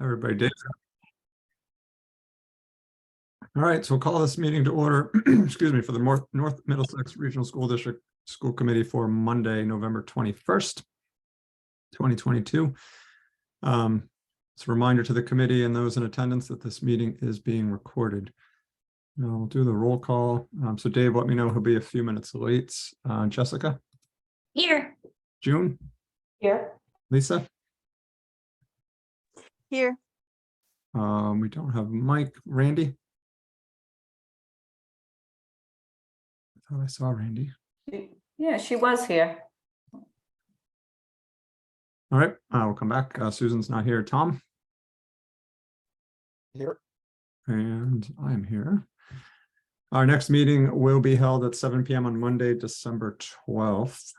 Everybody did. All right, so we'll call this meeting to order, excuse me, for the North Middlesex Regional School District School Committee for Monday, November 21st, 2022. It's a reminder to the committee and those in attendance that this meeting is being recorded. Now we'll do the roll call. So Dave, let me know he'll be a few minutes late. Jessica? Here. June? Here. Lisa? Here. We don't have Mike. Randy? I thought I saw Randy. Yeah, she was here. All right, we'll come back. Susan's not here. Tom? Here. And I'm here. Our next meeting will be held at 7 p.m. on Monday, December 12th.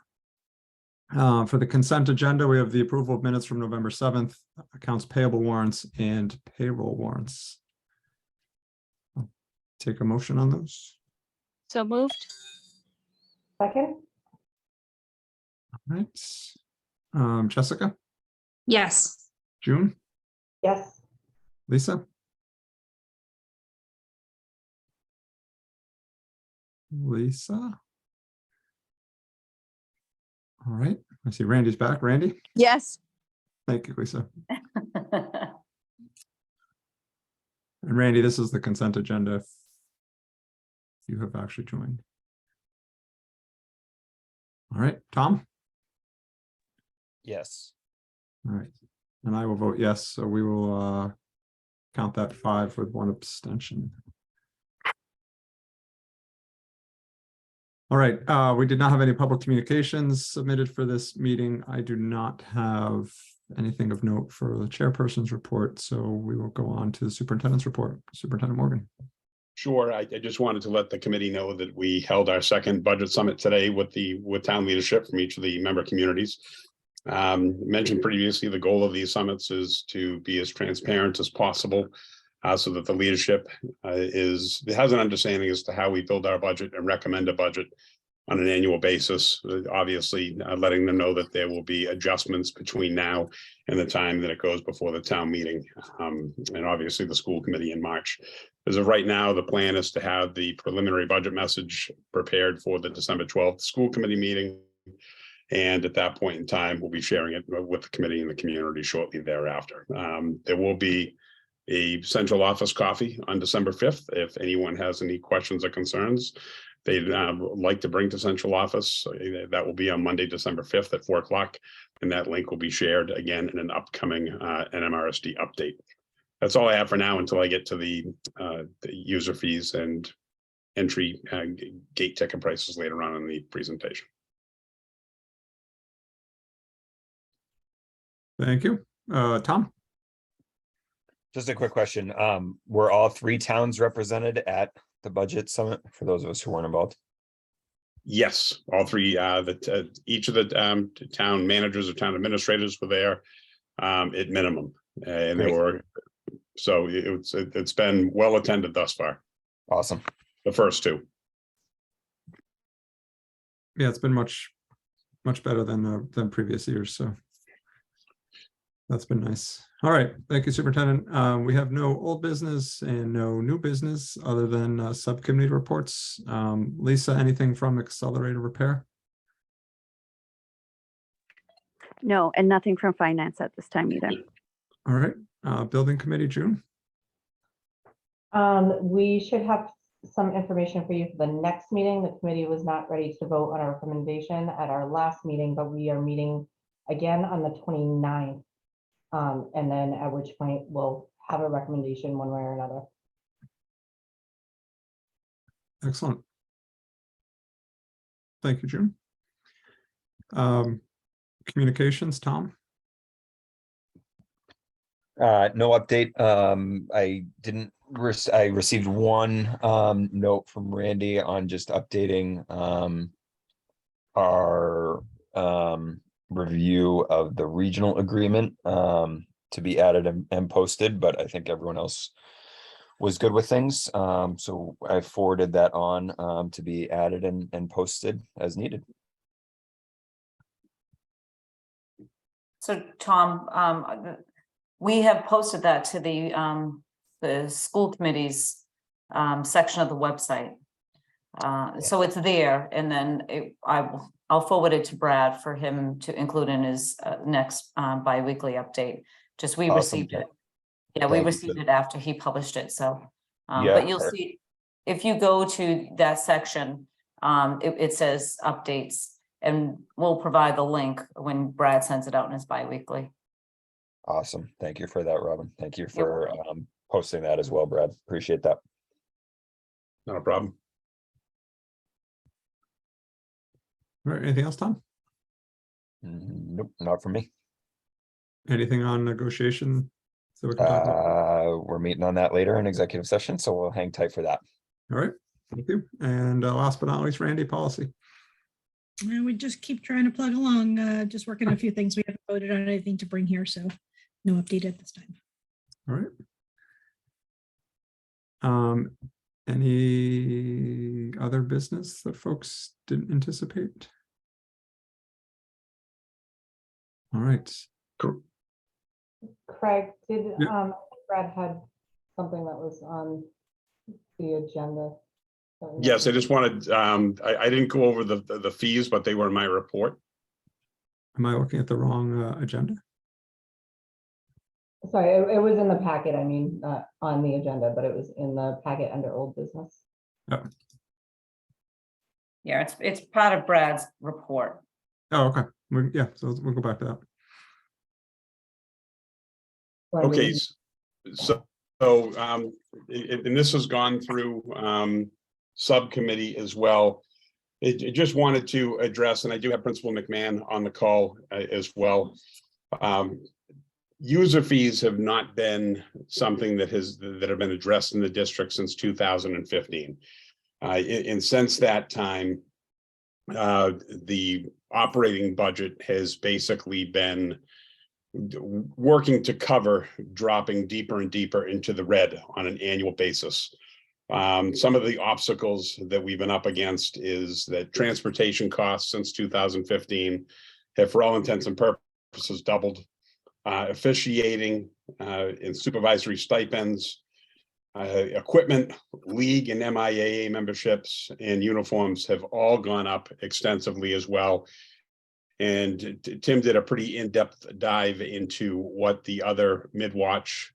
For the consent agenda, we have the approval of minutes from November 7th, accounts payable warrants, and payroll warrants. I'll take a motion on those. So moved. Second. All right. Jessica? Yes. June? Yes. Lisa? Lisa? All right. I see Randy's back. Randy? Yes. Thank you, Lisa. And Randy, this is the consent agenda if you have actually joined. All right, Tom? Yes. All right, and I will vote yes, so we will count that 5 with 1 abstention. All right, we did not have any public communications submitted for this meeting. I do not have anything of note for the chairperson's report, so we will go on to the superintendent's report. Superintendent Morgan. Sure. I just wanted to let the committee know that we held our second budget summit today with town leadership from each of the member communities. Mentioned previously, the goal of these summits is to be as transparent as possible so that the leadership has an understanding as to how we build our budget and recommend a budget on an annual basis. Obviously, letting them know that there will be adjustments between now and the time that it goes before the town meeting, and obviously the school committee in March. As of right now, the plan is to have the preliminary budget message prepared for the December 12th school committee meeting. And at that point in time, we'll be sharing it with the committee and the community shortly thereafter. There will be a central office coffee on December 5th. If anyone has any questions or concerns they'd like to bring to central office, that will be on Monday, December 5th at 4 o'clock. And that link will be shared again in an upcoming NMRSD update. That's all I have for now until I get to the user fees and entry gate ticket prices later on in the presentation. Thank you. Tom? Just a quick question. Were all 3 towns represented at the budget summit for those of us who weren't involved? Yes, all 3. Each of the town managers or town administrators were there at minimum, and Great. they were. So it's been well attended thus far. Awesome. The first 2. Yeah, it's been much better than previous years, so that's been nice. All right, thank you, Superintendent. We have no old business and no new business other than subcommittee reports. Lisa, anything from Accelerated Repair? No, and nothing from finance at this time either. All right, Building Committee, June? We should have some information for you for the next meeting. The committee was not ready to vote on a recommendation at our last meeting, but we are meeting again on the 29th. And then at which point we'll have a recommendation one way or another. Excellent. Thank you, June. Communications, Tom? No update. I received one note from Randy on just updating our review of the regional agreement to be added and posted, but I think everyone else was good with things. So I forwarded that on to be added and posted as needed. So Tom, we have posted that to the school committee's section of the website. So it's there, and then I'll forward it to Brad for him to include in his next bi-weekly update. Just we Awesome. received it. Yeah, we Thank you. received it after he published it, so. Yeah, But you'll correct. see, if you go to that section, it says updates, and we'll provide the link when Brad sends it out in his bi-weekly. Awesome. Thank you for that, Robin. Thank you You're for posting that as well, Brad. Appreciate that. Not a problem. All right, anything else, Tom? Nope, not for me. Anything on negotiation? So we can talk about. We're meeting on that later in executive session, so we'll hang tight for that. All right, thank you. And last but not least, Randy, policy. And we just keep trying to plug along, just working on a few things. We haven't voted on anything to bring here, so no update at this time. All right. Any other business that folks didn't anticipate? All right. Craig, did, Yeah. Brad had something that was on the agenda? Yes, I just wanted, I didn't go over the fees, but they were in my report. Am I looking at the wrong agenda? Sorry, it was in the packet, I mean, not on the agenda, but it was in the packet under old business. Yeah, it's part of Brad's report. Oh, okay. Yeah, so we'll go back to that. Or we Okay, can- so, and this has gone through subcommittee as well. It just wanted to address, and I do have Principal McMahon on the call as well. User fees have not been something that have been addressed in the district since 2015. And since that time, the operating budget has basically been working to cover dropping deeper and deeper into the red on an annual basis. Some of the obstacles that we've been up against is that transportation costs since 2015 have, for all intents and purposes, doubled. Officiating and supervisory stipends, equipment, league and MIAA memberships, and uniforms have all gone up extensively as well. And Tim did a pretty in-depth dive into what the other mid-watch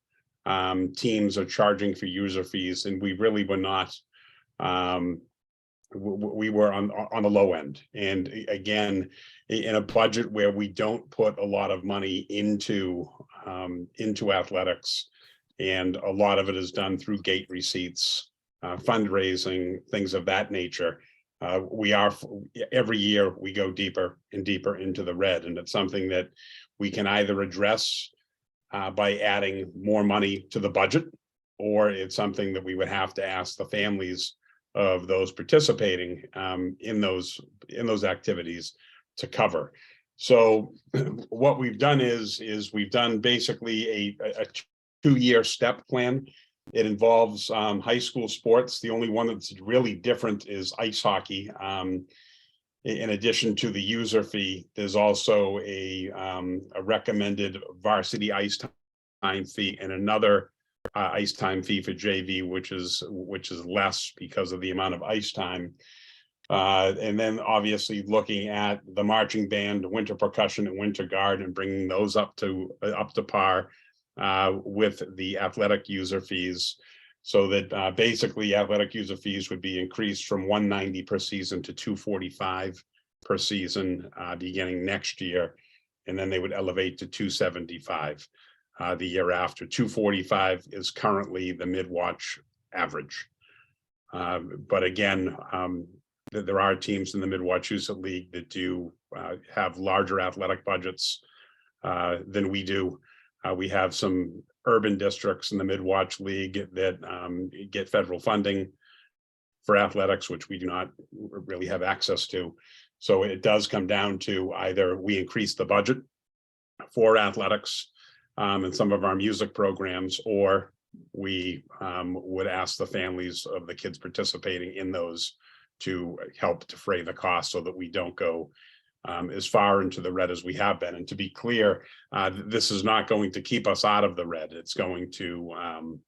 teams are charging for user fees, and we really were not. We were on the low end, and again, in a budget where we don't put a lot of money into athletics, and a lot of it is done through gate receipts, fundraising, things of that nature. We are, every year we go deeper and deeper into the red, and it's something that we can either address by adding more money to the budget, or it's something that we would have to ask the families of those participating in those activities to cover. So what we've done is we've done basically a 2-year step plan. It involves high school sports. The only one that's really different is ice hockey. In addition to the user fee, there's also a recommended varsity ice time fee and another ice time fee for JV, which is less because of the amount of ice time. And then obviously looking at the marching band, winter percussion, and winter guard, and bringing those up to par with the athletic user fees, so that basically athletic user fees would be increased from $190 per season to $245 per season beginning next year, and then they would elevate to $275 the year after. $245 is currently the mid-watch average, but again, there are teams in the Mid-Wachusett League that do have larger athletic budgets than we do. We have some urban districts in the Mid-Watch League that get federal funding for athletics, which we do not really have access to. So it does come down to either we increase the budget for athletics and some of our music programs, or we would ask the families of the kids participating in those to help defray the cost, so that we don't go as far into the red as we have been. And to be clear, this is not going to keep us out of the red. It's going to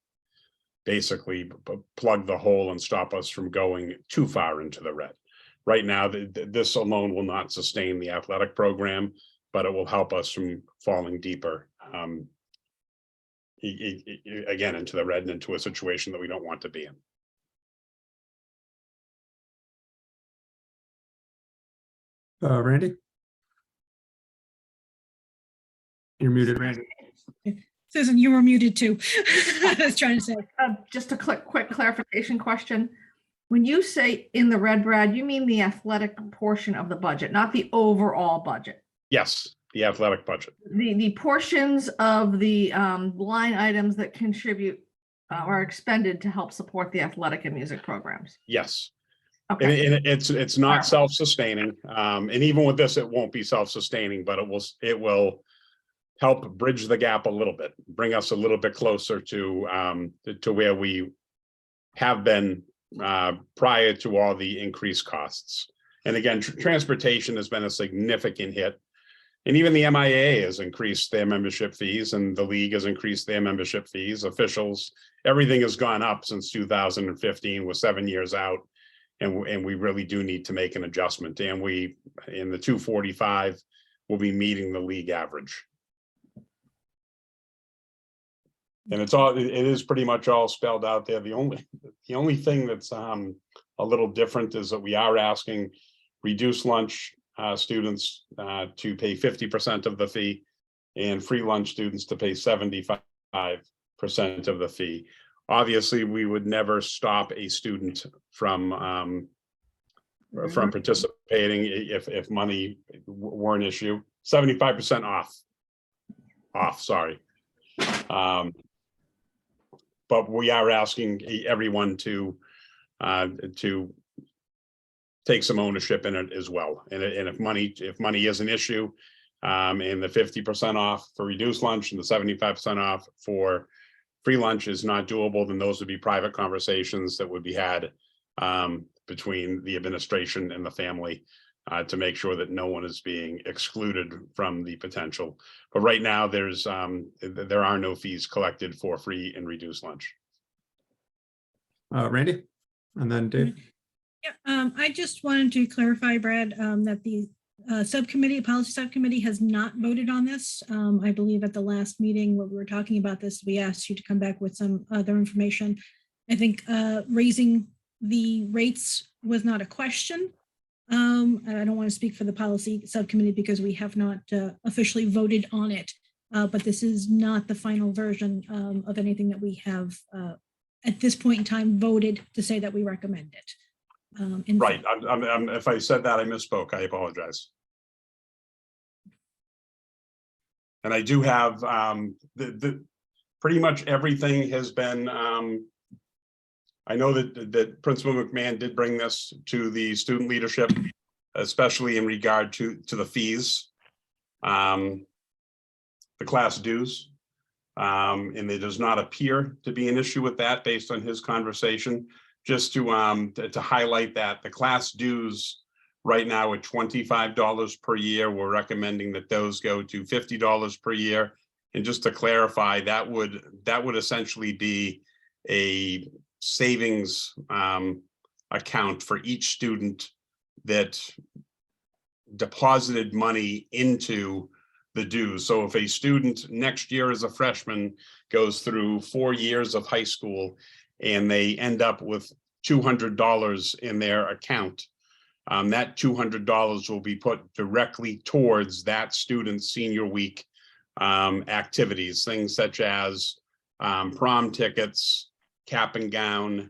basically plug the hole and stop us from going too far into the red. Right now, this alone will not sustain the athletic program, but it will help us from falling deeper again into the red and into a situation that we don't want to be in. Randy? You're muted, Randy. Susan, you were muted too. I was trying to say. Just a quick clarification question. When you say in the red, Brad, you mean the athletic portion of the budget, not the overall budget? Yes, the athletic budget. The portions of the line items that contribute are expended to help support the athletic and music programs. Yes. Okay. And it's not self-sustaining. And even with this, it won't be self-sustaining, but it will help bridge the gap a little bit, bring us a little bit closer to where we have been prior to all the increased costs. And again, transportation has been a significant hit. And even the MIA has increased their membership fees, and the league has increased their membership fees. Officials, everything has gone up since 2015. We're 7 years out, and we really do need to make an adjustment. And we, in the 245, will be meeting the league average. And it is pretty much all spelled out there. The only thing that's a little different is that we are asking reduced lunch students to pay 50% of the fee, and free lunch students to pay 75% of the fee. Obviously, we would never stop a student from participating if money were an issue. 75% off, sorry. But we are asking everyone to take some ownership in it as well. And if money is an issue, and the 50% off for reduced lunch and the 75% off for free lunch is not doable, then those would be private conversations that would be had between the administration and the family to make sure that no one is being excluded from the potential. But right now, there are no fees collected for free and reduced lunch. Randy, and then Dave. Yeah, I just wanted to clarify, Brad, that the policy subcommittee has not voted on this. I believe at the last meeting where we were talking about this, we asked you to come back with some other information. I think raising the rates was not a question. I don't want to speak for the policy subcommittee because we have not officially voted on it, but this is not the final version of anything that we have at this point in time voted to say that we recommend it. Right. If I said that, I misspoke. I apologize. And I do have pretty much everything has been. I know that Principal McMahon did bring this to the student leadership, especially in regard to the fees, the class dues, and there does not appear to be an issue with that based on his conversation. Just to highlight that the class dues right now at $25 per year, we're recommending that those go to $50 per year. And just to clarify, that would essentially be a savings account for each student that deposited money into the dues. So if a student next year as a freshman goes through 4 years of high school and they end up with $200 in their account, that $200 will be put directly towards that student's senior week activities, things such as prom tickets, cap and gown,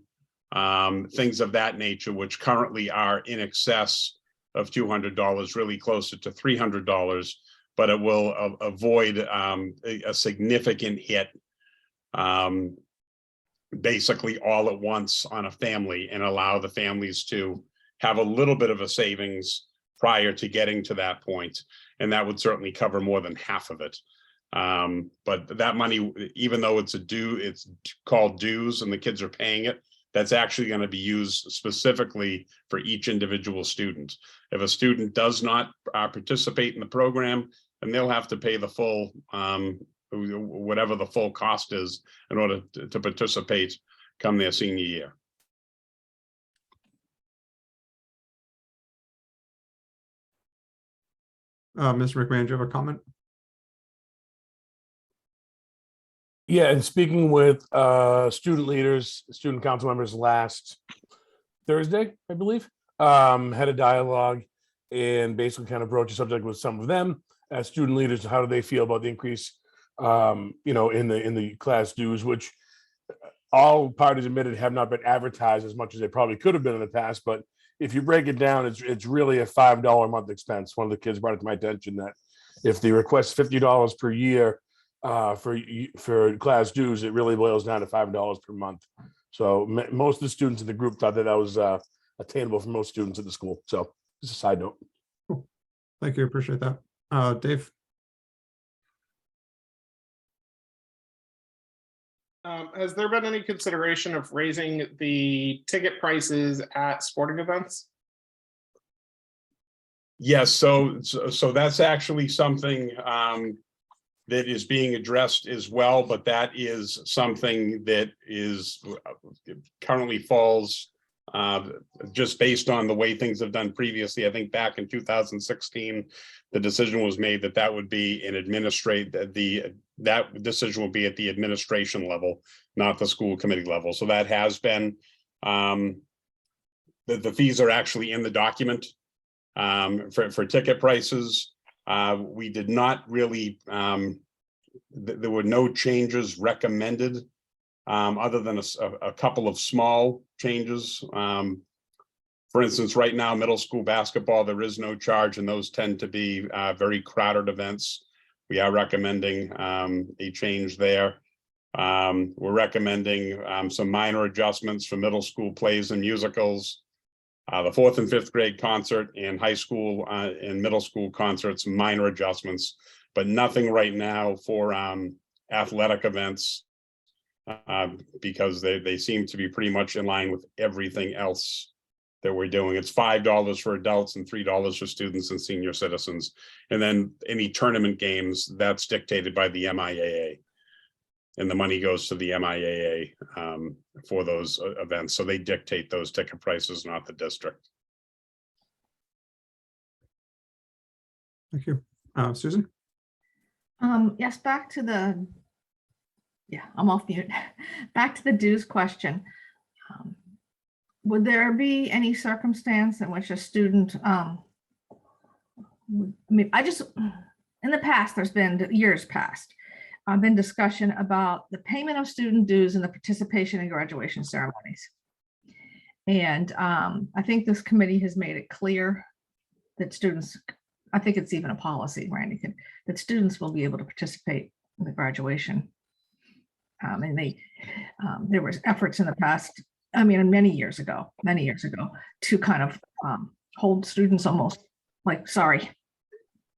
things of that nature, which currently are in excess of $200, really closer to $300, but it will avoid a significant hit basically all at once on a family, and allow the families to have a little bit of a savings prior to getting to that point. And that would certainly cover more than half of it. But that money, even though it's called dues and the kids are paying it, that's actually going to be used specifically for each individual student. If a student does not participate in the program, then they'll have to pay the full, whatever the full cost is in order to participate come their senior year. Mr. McMahon, do you have a comment? Yeah, and speaking with student leaders, student council members last Thursday, I believe, had a dialogue and basically kind of broached the subject with some of them as student leaders. How do they feel about the increase, in the class dues, which all parties admitted have not been advertised as much as they probably could have been in the past. But if you break it down, it's really a $5 a month expense. One of the kids brought it to my attention that if the request $50 per year for class dues, it really boils down to $5 per month. So most of the students in the group thought that was attainable for most students at the school. So just a side note. Cool. Thank you. Appreciate that. Dave? Has there been any consideration of raising the ticket prices at sporting events? Yes, so that's actually something that is being addressed as well, but that is something that is currently falls just based on the way things have done previously. I think back in 2016, the decision was made that that would be an that decision will be at the administration level, not the school committee level. So that has been the fees are actually in the document for ticket prices. We did not really, there were no changes recommended other than a couple of small changes. For instance, right now, middle school basketball, there is no charge, and those tend to be very crowded events. We are recommending a change there. We're recommending some minor adjustments for middle school plays and musicals. The 4th and 5th grade concert and high school and middle school concerts, minor adjustments, but nothing right now for athletic events because they seem to be pretty much in line with everything else that we're doing. It's $5 for adults and $3 for students and senior citizens. And then any tournament games, that's dictated by the MIAA. And the money goes to the MIAA for those events. So they dictate those ticket prices, not the district. Thank you. Susan? Yes, back to the, I'm off mute. Back to the dues question. Would there be any circumstance in which a student, in the past, there's been years past, been discussion about the payment of student dues and the participation in graduation ceremonies. And I think this committee has made it clear that students, I think it's even a policy, Randy, that students will be able to participate in the graduation. And there was efforts in the past, many years ago, to kind of hold students almost like, sorry,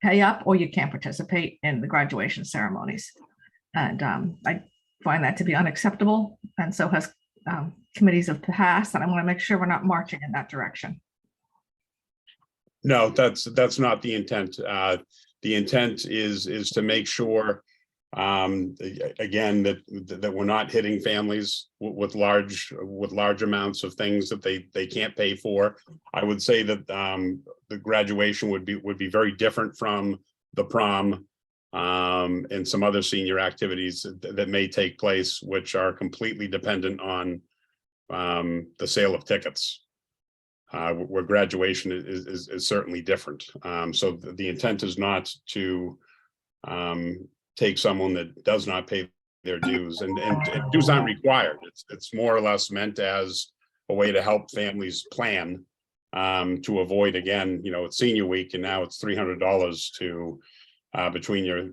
pay up or you can't participate in the graduation ceremonies. And I find that to be unacceptable. And so has committees of the past, and I want to make sure we're not marching in that direction. No, that's not the intent. The intent is to make sure, again, that we're not hitting families with large amounts of things that they can't pay for. I would say that the graduation would be very different from the prom and some other senior activities that may take place, which are completely dependent on the sale of tickets. Where graduation is certainly different. So the intent is not to take someone that does not pay their dues, and dues aren't required. It's more or less meant as a way to help families plan to avoid, again, it's senior week, and now it's $300 to between your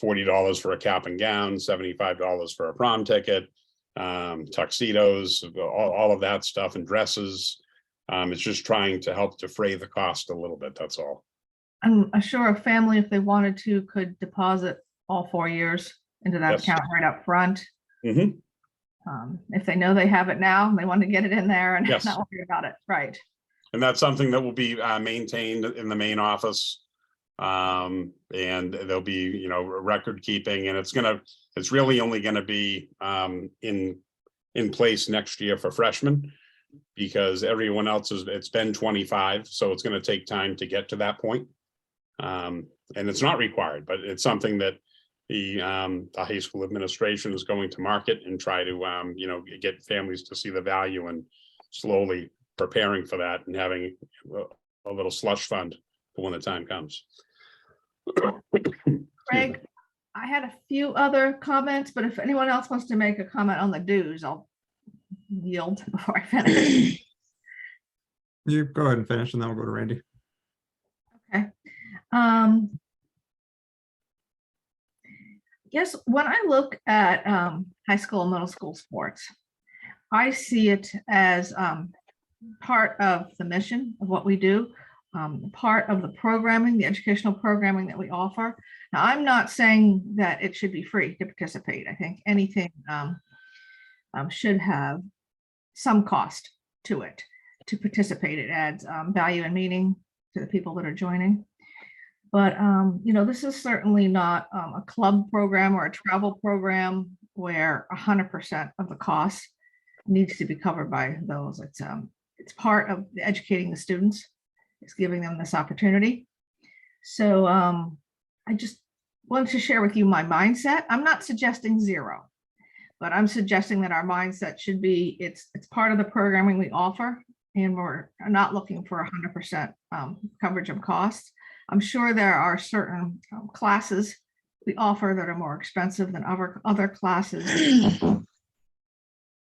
$40 for a cap and gown, $75 for a prom ticket, tuxedos, all of that stuff, and dresses. It's just trying to help defray the cost a little bit. That's all. I'm sure a family, if they wanted to, could deposit all 4 years into that Yes. account right up front. Mm-hmm. If they know they have it now, they want to get it in there and Yes. not worry about it. Right. And that's something that will be maintained in the main office. And there'll be, you know, record keeping, and it's really only gonna be in place next year for freshmen, because everyone else it's been 25, so it's gonna take time to get to that point. And it's not required, but it's something that the high school administration is going to market and try to, you know, get families to see the value, and slowly preparing for that and having a little slush fund for when the time comes. Craig, I had a few other comments, but if anyone else wants to make a comment on the dues, I'll yield before I finish. You go ahead and finish, and then we'll go to Randy. Okay. Yes, when I look at high school and middle school sports, I see it as part of the mission of what we do, part of the programming, the educational programming that we offer. Now, I'm not saying that it should be free to participate. I think anything should have some cost to it to participate. It adds value and meaning to the people that are joining. But, you know, this is certainly not a club program or a travel program where 100% of the cost needs to be covered by those. It's part of educating the students. It's giving them this opportunity. So I just wanted to share with you my mindset. I'm not suggesting zero, but I'm suggesting that our mindset should be it's part of the programming we offer, and we're not looking for 100% coverage of costs. I'm sure there are certain classes we offer that are more expensive than other classes.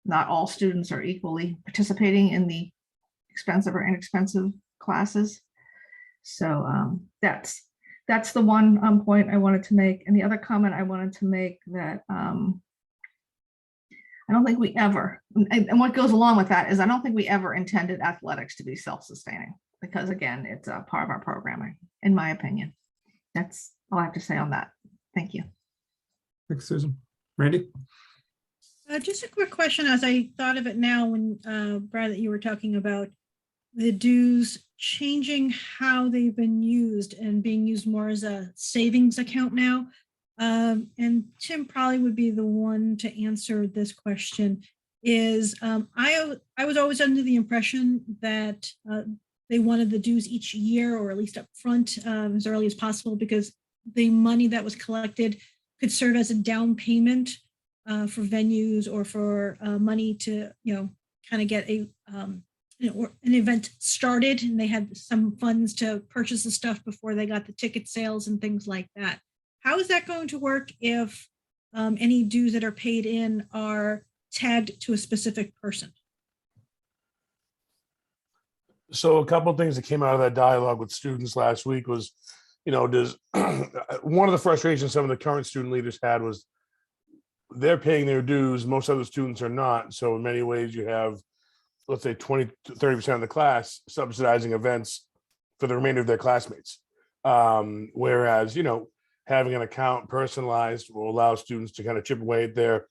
Not all students are equally participating in the expensive or inexpensive classes. So that's the one point I wanted to make. And the other comment I wanted to make that I don't think we ever, and what goes along with that is I don't think we ever intended athletics to be self-sustaining, because again, it's a part of our programming, in my opinion. That's all I have to say on that. Thank you. Thanks, Susan. Randy? Just a quick question as I thought of it now when Brad, that you were talking about the dues changing how they've been used and being used more as a savings account now. And Tim probably would be the one to answer this question. Is I was always under the impression that they wanted the dues each year, or at least up front as early as possible, because the money that was collected could serve as a down payment for venues, or for money to, you know, kind of get an event started, and they had some funds to purchase the stuff before they got the ticket sales and things like that. How is that going to work if any dues that are paid in are tagged to a specific person? So a couple of things that came out of that dialogue with students last week was, you know, does one of the frustrations some of the current student leaders had was they're paying their dues. Most other students are not. So in many ways you have, let's say 20 to 30% of the class subsidizing events for the remainder of their classmates. Whereas, you know, having an account personalized will allow students to kind of chip away at their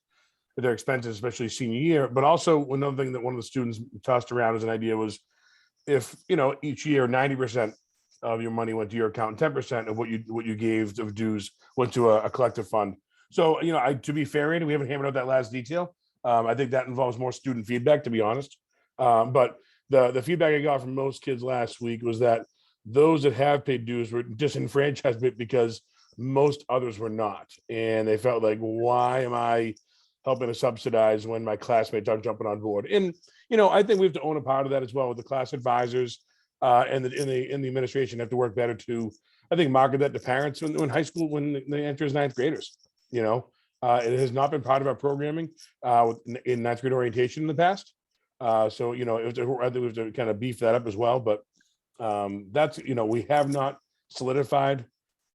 expenses, especially senior year. But also another thing that one of the students tossed around as an idea was, if, you know, each year 90% of your money went to your account, and 10% of what you gave of dues went to a collective fund. So, you know, to be fair, Andy, we haven't hammered out that last detail. I think that involves more student feedback, to be honest. But the feedback I got from most kids last week was that those that have paid dues were disenfranchised because most others were not. And they felt like, why am I helping to subsidize when my classmates aren't jumping on board? And, you know, I think we have to own a part of that as well, with the class advisors and the administration have to work better to, I think, market that to parents when high school, when they enter as ninth graders. You know, it has not been part of our programming in ninth grade orientation in the past. So, you know, I think we have to kind of beef that up as well. But that's, you know, we have not solidified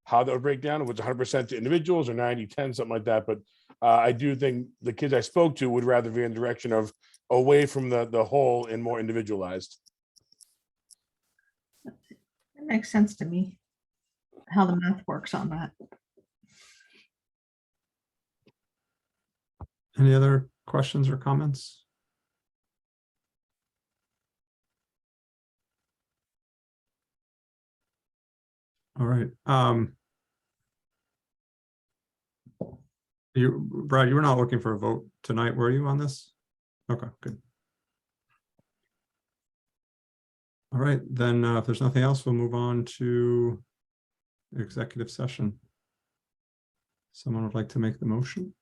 how that would break down, if it's 100% to individuals or 90-10, something like that. But I do think the kids I spoke to would rather be in the direction of away from the whole and more individualized. That makes sense to me, how the math works on that. Any other questions or comments? All right. Brad, you were not looking for a vote tonight, were you, on this? Okay, good. All right, then if there's nothing else, we'll move on to executive session. Someone would like to make the motion?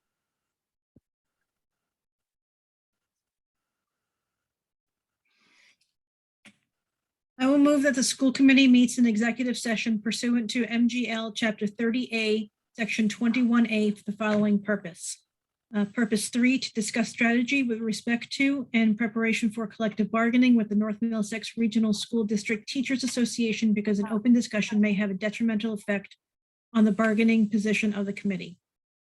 I will move that the school committee meets in executive session pursuant to MGL Chapter 30A, Section 21A for the following purpose. Purpose 3, to discuss strategy with respect to and preparation for collective bargaining with the North Middlesex Regional School District Teachers Association, because an open discussion may have a detrimental effect on the bargaining position of the committee.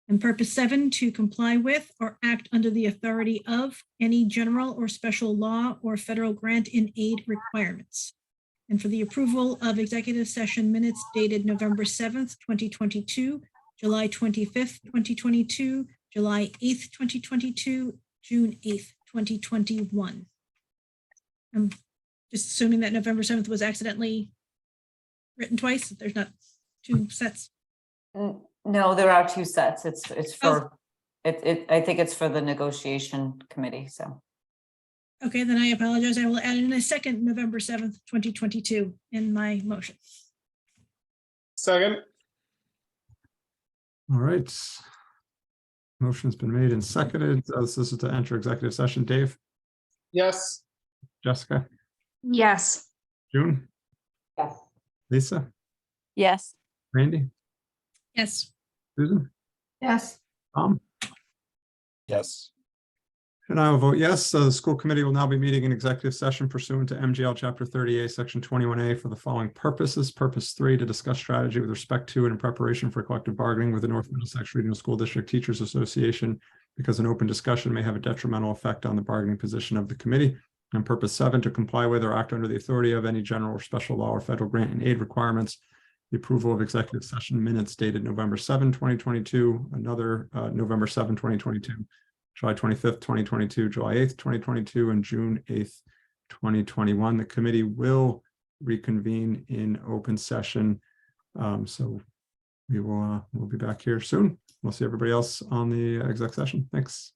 And purpose 7, to comply with or act under the authority of any general or special law or federal grant in aid requirements. And for the approval of executive session minutes dated November 7th, 2022, July 25th, 2022, July 8th, 2022, June 8th, 2021. I'm just assuming that November 7th was accidentally written twice. There's not two sets. No, there are two sets. It's for, I think it's for the negotiation committee, so. Okay, then I apologize. I will add in a second November 7th, 2022 in my motion. Second, All right. Motion's been made and seconded. This is to enter executive session. Dave, yes. Jessica, Yes. June, Yes. Lisa, Yes. Randy, Yes. Susan, Yes. Tom, Yes. and I will vote yes. So the school committee will now be meeting in executive session pursuant to MGL Chapter 30A, Section 21A for the following purposes. Purpose 3, to discuss strategy with respect to and in preparation for collective bargaining with the North Middlesex Regional School District Teachers Association, because an open discussion may have a detrimental effect on the bargaining position of the committee. And purpose 7, to comply with or act under the authority of any general or special law or federal grant and aid requirements. The approval of executive session minutes dated November 7, 2022, another November 7, 2022. July 25th, 2022, July 8th, 2022, and June 8th, 2021. The committee will reconvene in open session. So we'll be back here soon. We'll see everybody else on the exec session. Thanks.